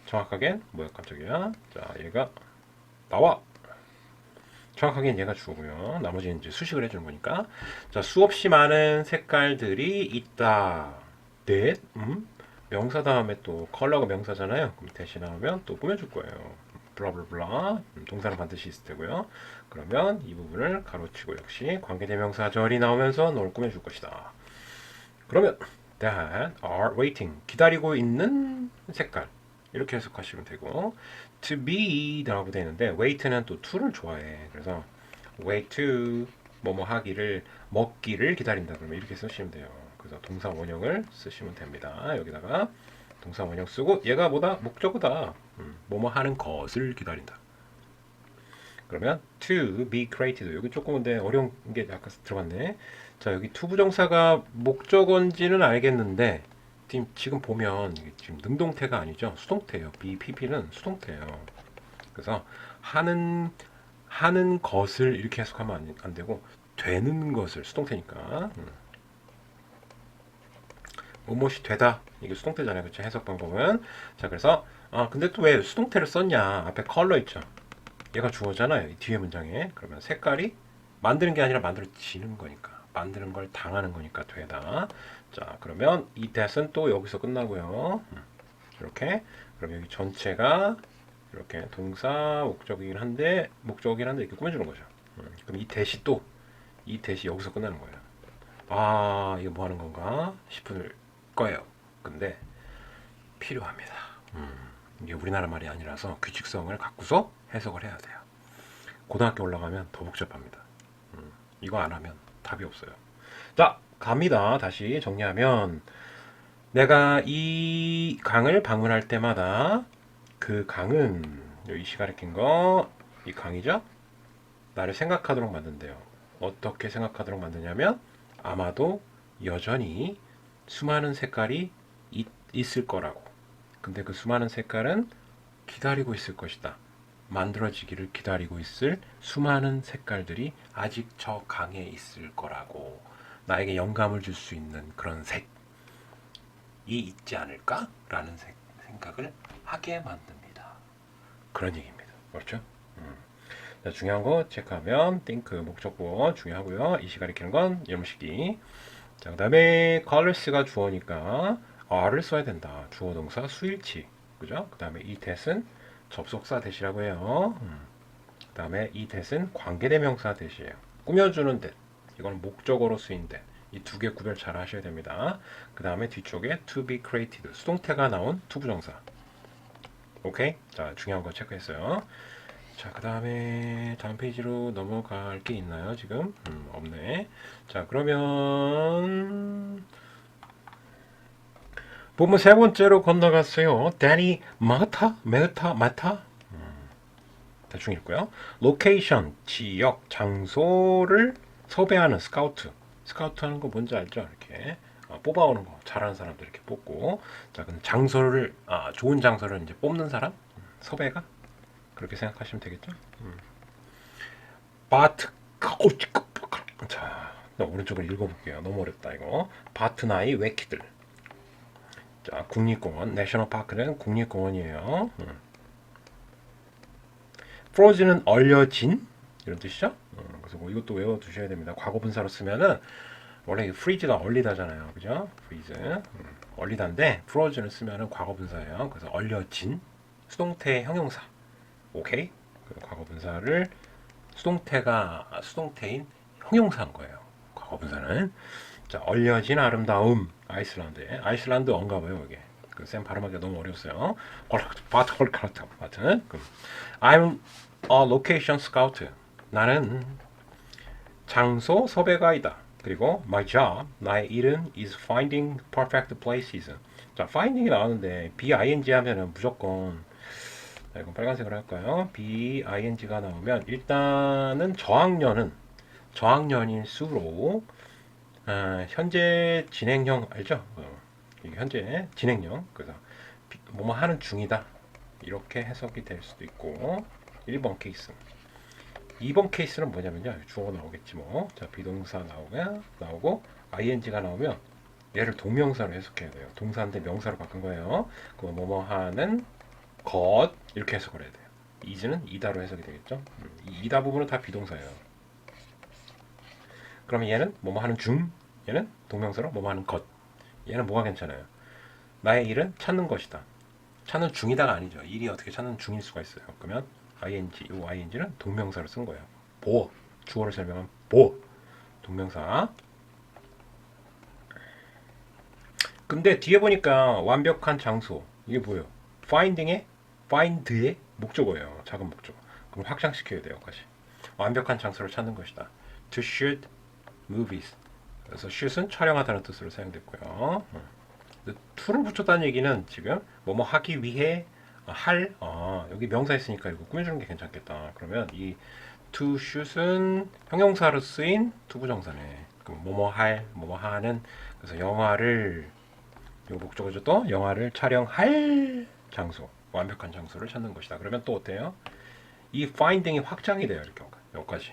정확하게 뭐야 깜짝이야. 자, 얘가 나와. 정확하게 얘가 주어고요. 나머지는 이제 수식을 해주는 거니까. 자, 수없이 많은 색깔들이 있다. that 명사 다음에 또 컬러가 명사잖아요. 그럼 대신 나오면 또 꾸며줄 거예요. 블라블라 동사는 반드시 있을 테고요. 그러면 이 부분을 가로치고 역시 관계대명사절이 나오면서 널 꾸며줄 것이다. 그러면 that are waiting 기다리고 있는 색깔 이렇게 해석하시면 되고 to be 라고 되어 있는데 wait는 또 to를 좋아해. 그래서 wait to 뭐뭐 하기를 먹기를 기다린다 그러면 이렇게 쓰시면 돼요. 그래서 동사 원형을 쓰시면 됩니다. 여기다가 동사 원형 쓰고 얘가 뭐다? 목적어다. 뭐뭐 하는 것을 기다린다. 그러면 to be created 여기 조금 근데 어려운 게 약간 들어갔네. 자, 여기 to 부정사가 목적어인지는 알겠는데 지금 보면 지금 능동태가 아니죠. 수동태예요. BPP는 수동태예요. 그래서 하는 것을 이렇게 해석하면 안 되고 되는 것을 수동태니까 무엇이 되다 이게 수동태잖아요. 그렇죠? 해석 방법은 자 그래서 근데 또 왜 수동태를 썼냐 앞에 컬러 있죠. 얘가 주어잖아요. 이 뒤에 문장에 그러면 색깔이 만드는 게 아니라 만들어지는 거니까 만드는 걸 당하는 거니까 되다. 자 그러면 이 that은 또 여기서 끝나고요. 이렇게 그럼 여기 전체가 이렇게 동사 목적이긴 한데 이렇게 꾸며주는 거죠. 그럼 이 that이 또 이 that이 여기서 끝나는 거예요. 아 이거 뭐 하는 건가 싶을 거예요. 근데 필요합니다. 이게 우리나라 말이 아니라서 규칙성을 갖고서 해석을 해야 돼요. 고등학교 올라가면 더 복잡합니다. 이거 안 하면 답이 없어요. 자, 갑니다. 다시 정리하면 내가 이 강을 방문할 때마다 그 강은 이 시가리 낀거 이 강이죠? 나를 생각하도록 만든대요. 어떻게 생각하도록 만드냐면 아마도 여전히 수많은 색깔이 있을 거라고. 근데 그 수많은 색깔은 기다리고 있을 것이다. 만들어지기를 기다리고 있을 수많은 색깔들이 아직 저 강에 있을 거라고. 나에게 영감을 줄 수 있는 그런 색이 있지 않을까라는 생각을 하게 만듭니다. 그런 얘기입니다. 그렇죠? 자, 중요한 거 체크하면 think 목적보 중요하고요. 이 시가 가리키는 건 이름식이. 자, 그 다음에 colors가 주어니까 are를 써야 된다. 주어 동사 수일치. 그죠? 그 다음에 이 that은 접속사 대시라고 해요. 그 다음에 이 that은 관계대명사 대시예요. 꾸며주는 that. 이건 목적어로 쓰인 that. 이 두 개 구별 잘 하셔야 됩니다. 그 다음에 뒤쪽에 to be created. 수동태가 나온 투부정사. 오케이? 자, 중요한 거 체크했어요. 자, 그 다음에 다음 페이지로 넘어갈 게 있나요, 지금? 없네. 자, 그러면 부분 세 번째로 건너갔어요. Danny 마타? 대충 읽고요. 로케이션, 지역, 장소를 섭외하는 스카우트. 스카우트 하는 거 뭔지 알죠? 이렇게 뽑아오는 거 잘하는 사람들 이렇게 뽑고, 자, 그럼 장소를 좋은 장소를 이제 뽑는 사람, 섭외가 그렇게 생각하시면 되겠죠? 바트 자, 오른쪽을 읽어볼게요. 너무 어렵다 이거. 바트나이 외키들. 자, 국립공원, 내셔널 파크는 국립공원이에요. 프로즈는 얼려진 이런 뜻이죠. 그래서 뭐 이것도 외워두셔야 됩니다. 과거 분사로 쓰면은 원래 freeze가 얼리다잖아요, 그죠? freeze 얼리다인데 프로즈를 쓰면은 과거 분사예요. 그래서 얼려진 수동태 형용사. 오케이? 과거 분사를 수동태인 형용사인 거예요. 과거 분사는. 자, 얼려진 아름다움. 아이슬란드 언가 봐요, 이게. 쌤 발음하기가 너무 어려웠어요. 바트. I'm a location scout. 나는 장소 섭외 가이다. 그리고 my job, 나의 일은 is finding perfect places. 자, finding이 나오는데 B-I-N-G 하면은 무조건, 자, 이건 빨간색으로 할까요? B-I-N-G가 나오면 일단은 저학년일수록 현재 진행형 알죠? 이게 현재 진행형. 그래서 뭐뭐 하는 중이다. 이렇게 해석이 될 수도 있고. 1번 케이스. 2번 케이스는 뭐냐면요. 주어가 나오겠지 뭐. 자, 비동사 나오고 ing가 나오면 얘를 동명사로 해석해야 돼요. 동사인데 명사로 바꾼 거예요. 그럼 뭐뭐 하는 것 이렇게 해석을 해야 돼요. is는 이다로 해석이 되겠죠. 이 이다 부분은 다 비동사예요. 그러면 얘는 뭐뭐 하는 중, 얘는 동명사로 뭐뭐 하는 것. 얘는 뭐가 괜찮아요? 나의 일은 찾는 것이다. 찾는 중이다가 아니죠. 일이 어떻게 찾는 중일 수가 있어요. 그러면 ing, 이 ing는 동명사로 쓴 거예요. 보어, 주어를 설명한 보어, 동명사. 근데 뒤에 보니까 완벽한 장소, 이게 뭐예요? find의 목적어예요. 작은 목적어. 그럼 확장시켜야 돼요. 여기까지. 완벽한 장소를 찾는 것이다. To shoot movies. 그래서 shoot은 촬영하다는 뜻으로 사용됐고요. to를 붙였다는 얘기는 지금 뭐뭐 하기 위해 여기 명사 있으니까 이거 꾸며주는 게 괜찮겠다. 그러면 이 to shoot은 형용사로 쓰인 투부정사네. 그럼 뭐뭐 하는. 그래서 영화를, 요 목적어죠. 또 영화를 촬영할 장소, 완벽한 장소를 찾는 것이다. 그러면 또 어때요? 이 finding이 확장이 돼요. 이렇게 여기까지.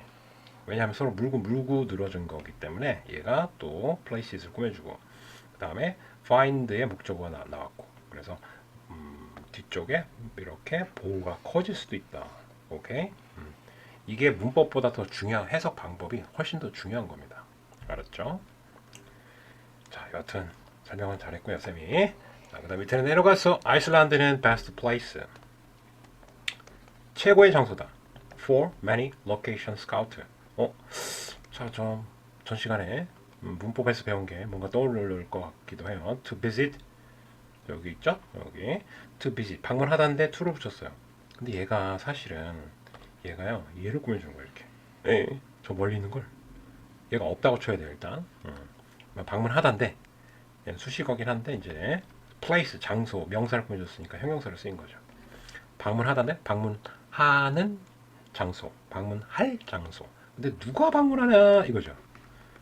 왜냐하면 서로 물고 늘어진 거기 때문에 얘가 또 places를 꾸며주고, 그 다음에 find의 목적어가 나왔고, 그래서 뒤쪽에 이렇게 보호가 커질 수도 있다. 오케이? 이게 문법보다 더 중요한 해석 방법이 훨씬 더 중요한 겁니다. 알았죠? 자, 여하튼 설명은 잘했고요, 쌤이. 그 다음 밑에 내려가서 아이슬란드는 best place. 최고의 장소다. For many location scout. 자, 전 시간에 문법에서 배운 게 뭔가 떠오를 것 같기도 해요. To visit. 여기 있죠? 여기. To visit. 방문하다인데 to를 붙였어요. 근데 얘가 사실은 얘가요. 얘를 꾸며주는 거예요. 이렇게. 저 멀리 있는 걸. 얘가 없다고 쳐야 돼요, 일단. 방문하다인데 얘는 수식어긴 한데 이제 place, 장소, 명사를 꾸며줬으니까 형용사를 쓰인 거죠. 방문하다인데 방문하는 장소, 방문할 장소. 근데 누가 방문하냐 이거죠.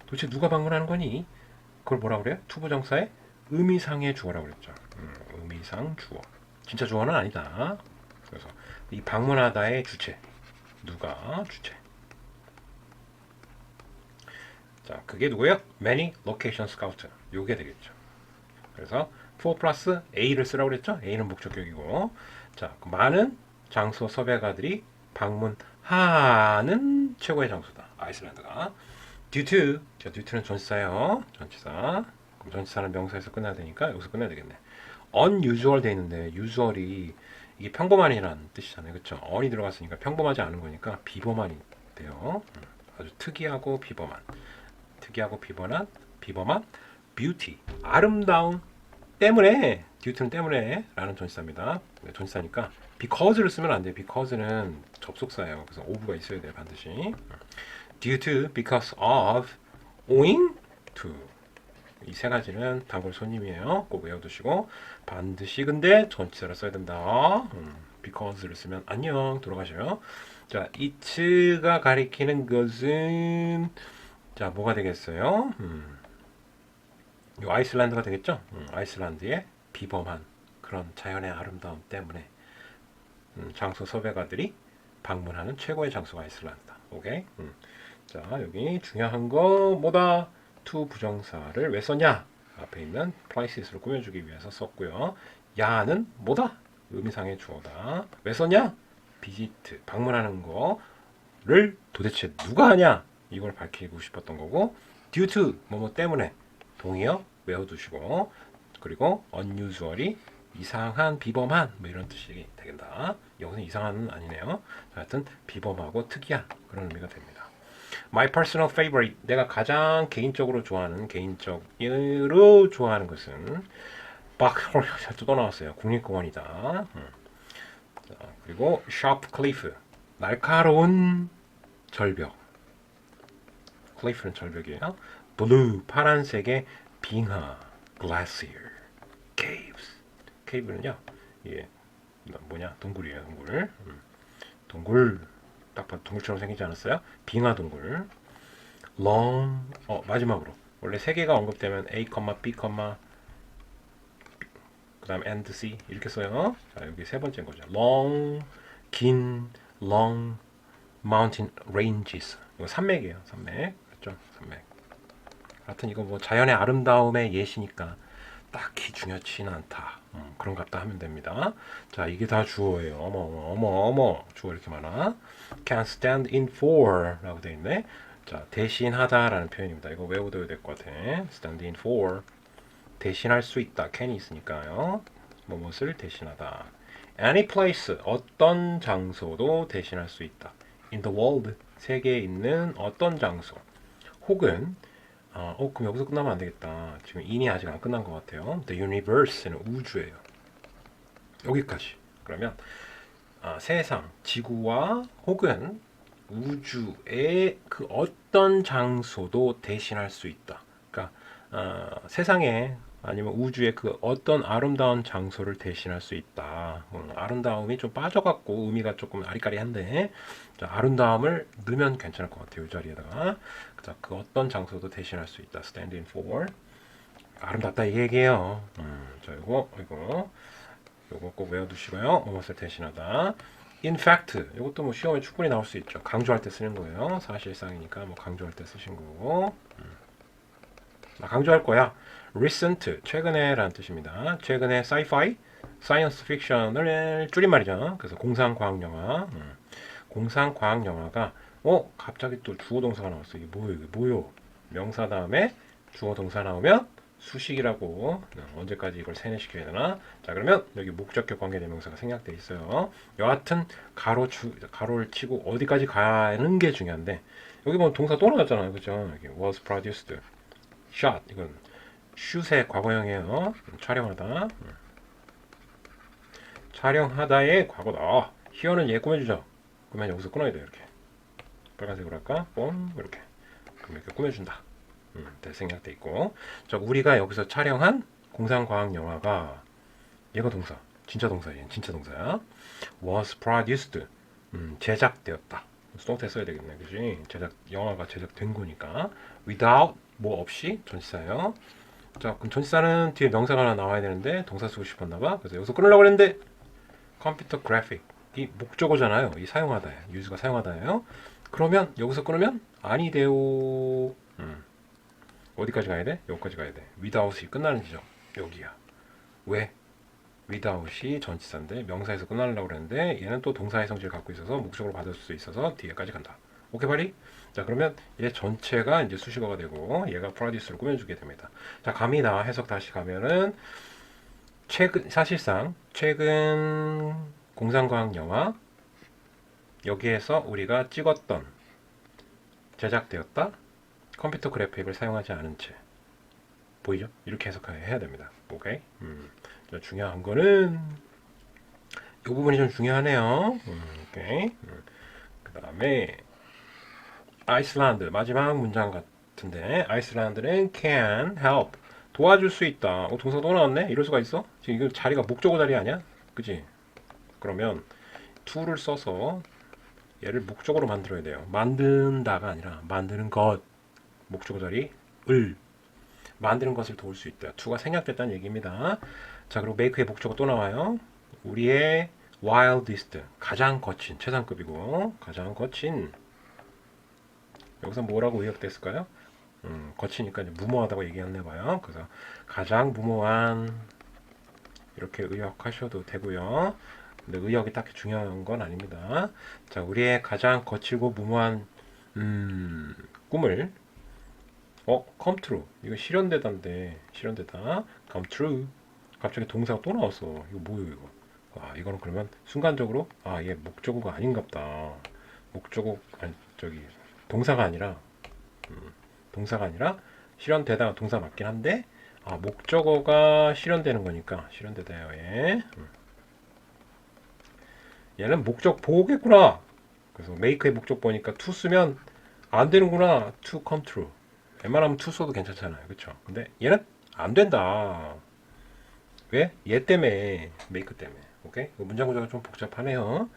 도대체 누가 방문하는 거니? 그걸 뭐라 그래요? 투부정사의 의미상의 주어라고 그랬죠. 의미상 주어. 진짜 주어는 아니다. 그래서 이 방문하다의 주체. 누가 주체. 자, 그게 누구예요? Many location scout. 요게 되겠죠. 그래서 for 플러스 A를 쓰라고 그랬죠? A는 목적격이고. 자, 그 많은 장소 섭외가들이 방문하는 최고의 장소다. 아이슬란드가. due to. 자, due to는 전치사예요. 전치사. 그럼 전치사는 명사에서 끝나야 되니까 여기서 끝내야 되겠네. unusual 돼 있는데 usual이 이게 평범한이라는 뜻이잖아요. 그렇죠? on이 들어갔으니까 평범하지 않은 거니까 비범한이 돼요. 아주 특이하고 비범한. 특이하고 비범한 beauty. 아름다움 때문에 due to는 때문에 라는 전치사입니다. 전치사니까 because를 쓰면 안 돼요. because는 접속사예요. 그래서 of가 있어야 돼요. 반드시. due to, because of, owing to. 이 세 가지는 단골 손님이에요. 꼭 외워두시고 반드시 근데 전치사를 써야 된다. because를 쓰면 안녕 돌아가셔요. 자, it가 가리키는 것은 자 뭐가 되겠어요? 이 아이슬란드가 되겠죠? 아이슬란드의 비범한 그런 자연의 아름다움 때문에 장소 섭외가들이 방문하는 최고의 장소가 아이슬란드다. 오케이? 자 여기 중요한 거 뭐다? to 부정사를 왜 썼냐? 앞에 있는 places로 꾸며주기 위해서 썼고요. 야는 뭐다? 의미상의 주어다. 왜 썼냐? visit 방문하는 거를 도대체 누가 하냐? 이걸 밝히고 싶었던 거고 due to 뭐뭐 때문에 동의어 외워두시고 그리고 unusual이 이상한 비범한 뭐 이런 뜻이 되겠다. 여기서 이상한은 아니네요. 하여튼 비범하고 특이한 그런 의미가 됩니다. My personal favorite 내가 가장 개인적으로 좋아하는 개인적으로 좋아하는 것은 또 나왔어요. 국립공원이다. 자, 그리고 sharp cliff 날카로운 절벽. 클리프는 절벽이에요. blue 파란색의 빙하 glacier caves cave는요 이게 뭐냐 동굴이에요. 동굴 딱 봐도 동굴처럼 생기지 않았어요? 빙하 동굴 long 마지막으로 원래 세 개가 언급되면 A, B, 그 다음 and C 이렇게 써요. 자 여기 세 번째인 거죠. long 긴 long mountain ranges 이거 산맥이에요. 산맥 그렇죠? 산맥 하여튼 이거 뭐 자연의 아름다움의 예시니까 딱히 중요치는 않다. 그런갑다 하면 됩니다. 자 이게 다 주어예요. 어머 주어 이렇게 많아. can stand in for 라고 되어 있네. 자 대신하다 라는 표현입니다. 이거 외워둬야 될 것 같아. stand in for 대신할 수 있다. can이 있으니까요. 무엇을 대신하다. any place 어떤 장소도 대신할 수 있다. in the world 세계에 있는 어떤 장소 혹은 그럼 여기서 끝나면 안 되겠다. 지금 in이 아직 안 끝난 것 같아요. The universe는 우주예요. 여기까지. 그러면 세상, 지구와 혹은 우주의 그 어떤 장소도 대신할 수 있다. 그러니까 세상에 아니면 우주의 그 어떤 아름다운 장소를 대신할 수 있다. 아름다움이 좀 빠져갖고 의미가 조금 아리까리한데 자, 아름다움을 넣으면 괜찮을 것 같아요. 이 자리에다가 자, 그 어떤 장소도 대신할 수 있다. Stand in for 아름답다 이 얘기예요. 자, 이거 꼭 외워두시고요. 무엇을 대신하다. In fact 이것도 뭐 시험에 충분히 나올 수 있죠. 강조할 때 쓰는 거예요. 사실상이니까 뭐 강조할 때 쓰신 거고. 강조할 거야. recent 최근에 라는 뜻입니다. 최근에 sci-fi, science fiction을 줄임말이죠. 그래서 공상과학영화. 공상과학영화가 갑자기 또 주어동사가 나왔어. 이게 뭐요? 명사 다음에 주어동사 나오면 수식이라고 언제까지 이걸 세뇌시켜야 되나? 자 그러면 여기 목적격 관계대명사가 생략되어 있어요. 여하튼 가로를 치고 어디까지 가는 게 중요한데 여기 뭐 동사 또 나왔잖아요. 그죠? 여기 was produced, shot 이건 슛의 과거형이에요. 촬영하다. 촬영하다의 과거다. here는 얘 꾸며주죠. 그러면 여기서 끊어야 돼요. 이렇게 빨간색으로 할까? 뽕 이렇게 그럼 이렇게 꾸며준다. 생략돼 있고 자 우리가 여기서 촬영한 공상과학 영화가 얘가 동사 진짜 동사야. 진짜 동사야. was produced 제작되었다. 수동태 써야 되겠네. 그지? 영화가 제작된 거니까 without 뭐 없이 전치사예요. 자 그럼 전치사는 뒤에 명사가 하나 나와야 되는데 동사 쓰고 싶었나봐. 그래서 여기서 끊으려고 했는데 컴퓨터 그래픽 이 목적어잖아요. 이 사용하다예요. 유즈가 사용하다예요. 그러면 여기서 끊으면 아니 돼요. 어디까지 가야 돼? 여기까지 가야 돼. without이 끝나는 지점 여기야. 왜? without이 전치사인데 명사에서 끝나려고 그랬는데 얘는 또 동사의 성질을 갖고 있어서 목적으로 받을 수 있어서 뒤에까지 간다. 오케이 바리? 자 그러면 얘 전체가 이제 수식어가 되고 얘가 프로듀스를 꾸며주게 됩니다. 자 감이나 해석 다시 가면은 최근 사실상 최근 공상과학 영화 여기에서 우리가 찍었던 제작되었다 컴퓨터 그래픽을 사용하지 않은 채 보이죠? 이렇게 해석해야 됩니다. 오케이. 중요한 거는 이 부분이 좀 중요하네요. 오케이. 그 다음에 아이슬란드 마지막 문장 같은데 아이슬란드는 can help 도와줄 수 있다. 동사 또 나왔네. 이럴 수가 있어? 지금 이거 자리가 목적어 자리 아니야? 그지? 그러면 to를 써서 얘를 목적어로 만들어야 돼요. 만든다가 아니라 만드는 것 목적어 자리 을 만드는 것을 도울 수 있다. to가 생략됐다는 얘기입니다. 자 그리고 make의 목적어 또 나와요. 우리의 wildest 가장 거친 최상급이고 가장 거친 여기서 뭐라고 의역됐을까요? 거치니까 이제 무모하다고 얘기했나봐요. 그래서 가장 무모한 이렇게 의역하셔도 되고요. 근데 의역이 딱히 중요한 건 아닙니다. 자, 우리의 가장 거칠고 무모한 꿈을 come true. 이거 실현되다인데 실현되다. come true. 갑자기 동사가 또 나왔어. 이거 뭐예요, 이거? 아, 이거는 그러면 순간적으로 얘 목적어가 아닌갑다. 목적어 아니 저기 동사가 아니라 실현되다가 동사 맞긴 한데 목적어가 실현되는 거니까 실현되다요. 얘. 얘는 목적 보겠구나. 그래서 make의 목적 보니까 to 쓰면 안 되는구나. to come true. 웬만하면 to 써도 괜찮잖아요. 그쵸? 근데 얘는 안 된다. 왜? 얘 때문에 make 때문에. 오케이? 문장 구조가 좀 복잡하네요.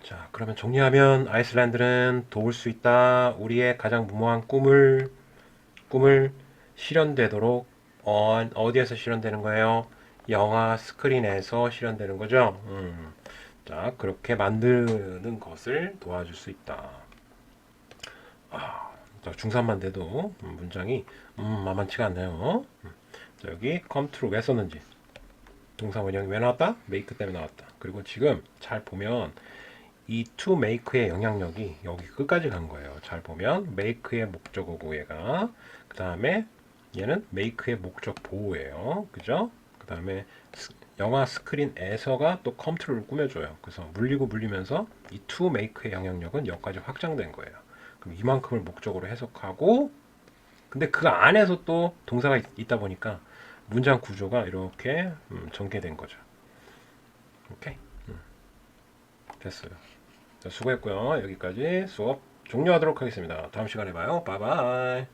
자, 그러면 정리하면 아이슬란드는 도울 수 있다. 우리의 가장 무모한 꿈을 실현되도록 어디에서 실현되는 거예요? 영화 스크린에서 실현되는 거죠. 자, 그렇게 만드는 것을 도와줄 수 있다. 자, 중3만 돼도 문장이 만만치가 않네요. 자, 여기 come true 왜 썼는지 동사 원형이 왜 나왔다? make 때문에 나왔다. 그리고 지금 잘 보면 이 to make의 영향력이 여기 끝까지 간 거예요. 잘 보면 make의 목적어고 얘가 그 다음에 얘는 make의 목적 보호예요. 그죠? 그 다음에 영화 스크린에서가 또 come true를 꾸며줘요. 그래서 물리면서 이 to make의 영향력은 여기까지 확장된 거예요. 그럼 이만큼을 목적으로 해석하고 근데 그 안에서 또 동사가 있다 보니까 문장 구조가 이렇게 전개된 거죠. 오케이? 됐어요. 자, 수고했고요. 여기까지 수업 종료하도록 하겠습니다. 다음 시간에 봐요. 바이바이.